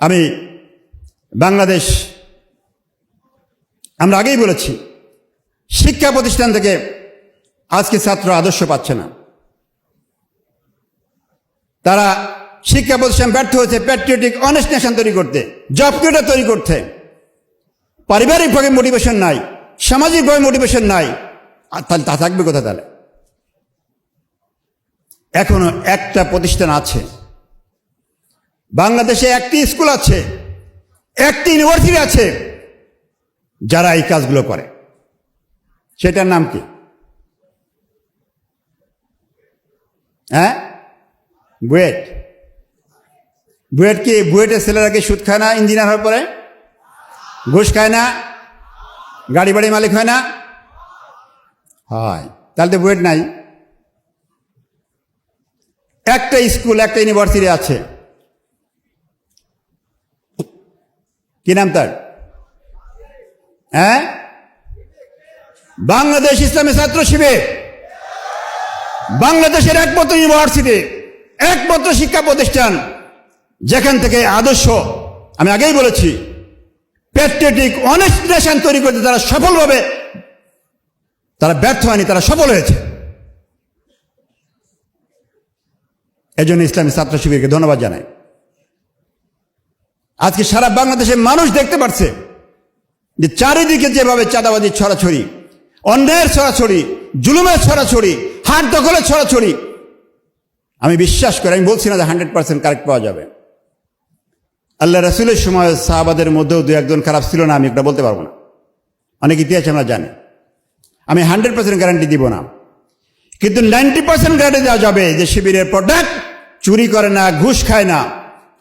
আমি বাংলাদেশ, আমরা আগেই বলেছি, শিক্ষা প্রতিষ্ঠান থেকে আজকে ছাত্র আদর্শ পাচ্ছে না। তারা শিক্ষা প্রতিষ্ঠান ব্যর্থ হয়েছে প্যাট্রিয়টিক অনেস্ট নেশন তৈরি করতে, জব ক্রিয়েটার তৈরি করতে। পারিবারিকভাবে মোটিভেশন নাই, সামাজিকভাবে মোটিভেশন নাই, আর তাহলে তা থাকবে কোথায়? তাহলে এখনো একটা প্রতিষ্ঠান আছে বাংলাদেশে, একটি স্কুল আছে, একটি ইউনিভার্সিটি আছে যারা এই কাজগুলো করে। সেটার নাম কি? বুয়েট। বুয়েট কি? বুয়েটের ছেলেরা কি সুদ খায় না? ইঞ্জিনিয়ার হওয়ার পরে ঘুষ খায় না? গাড়ি বাড়ি মালিক হয় না? হয়। তাহলে তো বুয়েট নাই। একটা স্কুল, একটা ইউনিভার্সিটি আছে, কি নাম তার? বাংলাদেশ ইসলামী ছাত্র শিবির, বাংলাদেশের একমাত্র ইউনিভার্সিটি, একমাত্র শিক্ষা প্রতিষ্ঠান যেখান থেকে আদর্শ, আমি আগেই বলেছি, প্যাট্রিয়টিক অনেস্ট নেশন তৈরি করতে তারা সফলভাবে, তারা ব্যর্থ হয়নি, তারা সফল হয়েছে। এজন্য ইসলামী ছাত্র শিবিরকে ধন্যবাদ জানাই। আজকে সারা বাংলাদেশের মানুষ দেখতে পাচ্ছে যে চারিদিকে যেভাবে চাঁদাবাজি ছড়াছড়ি, অন্যায়ের ছড়াছড়ি, জুলুমের ছড়াছড়ি, হাত দখলের ছড়াছড়ি, আমি বিশ্বাস করি, আমি বলছি না যে 100% কারেক্ট পাওয়া যাবে। আল্লাহ রাসূলের সময় সাহাবাদের মধ্যেও দু একজন খারাপ ছিল না, আমি এটা বলতে পারবো না। অনেক ইতিহাস আমরা জানি। আমি 100% গ্যারান্টি দিব না, কিন্তু 90% গ্যারান্টি দেওয়া যাবে যে শিবিরের প্রোডাক্ট চুরি করে না, ঘুষ খায় না,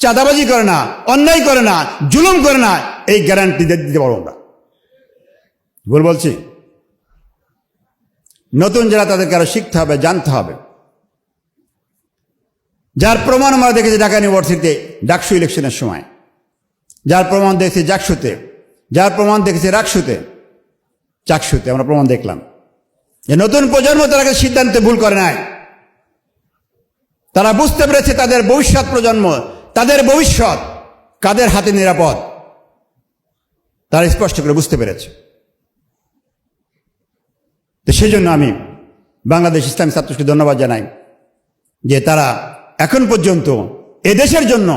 চাঁদাবাজি করে না, অন্যায় করে না, জুলুম করে না, এই গ্যারান্টি দিতে পারবো আমরা। ভুল বলছি? নতুন যারা, তাদেরকে আরো শিখতে হবে, জানতে হবে। যার প্রমাণ আমরা দেখেছি ঢাকা ইউনিভার্সিটিতে ডাকসু ইলেকশনের সময়, যার প্রমাণ দেখেছি জাকসুতে, যার প্রমাণ দেখেছি রাকসুতে, চাকসুতে আমরা প্রমাণ দেখলাম যে নতুন প্রজন্ম তারা সিদ্ধান্তে ভুল করে নাই। তারা বুঝতে পেরেছে তাদের ভবিষ্যৎ প্রজন্ম, তাদের ভবিষ্যৎ কাদের হাতে নিরাপদ, তারা স্পষ্ট করে বুঝতে পেরেছে। তো সেই জন্য আমি বাংলাদেশ ইসলামী ছাত্রকে ধন্যবাদ জানাই যে তারা এখন পর্যন্ত এদেশের জন্য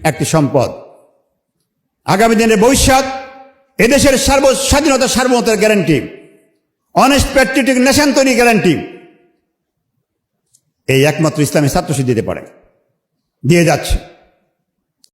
একটি সম্পদ, আগামী দিনের ভবিষ্যৎ, এদেশের স্বাধীনতা সার্বভৌমত্বের গ্যারান্টি, অনেস্ট প্যাট্রিয়টিক নেশন তৈরি গ্যারান্টি এই একমাত্র ইসলামী ছাত্র দিতে পারে, দিয়ে যাচ্ছে।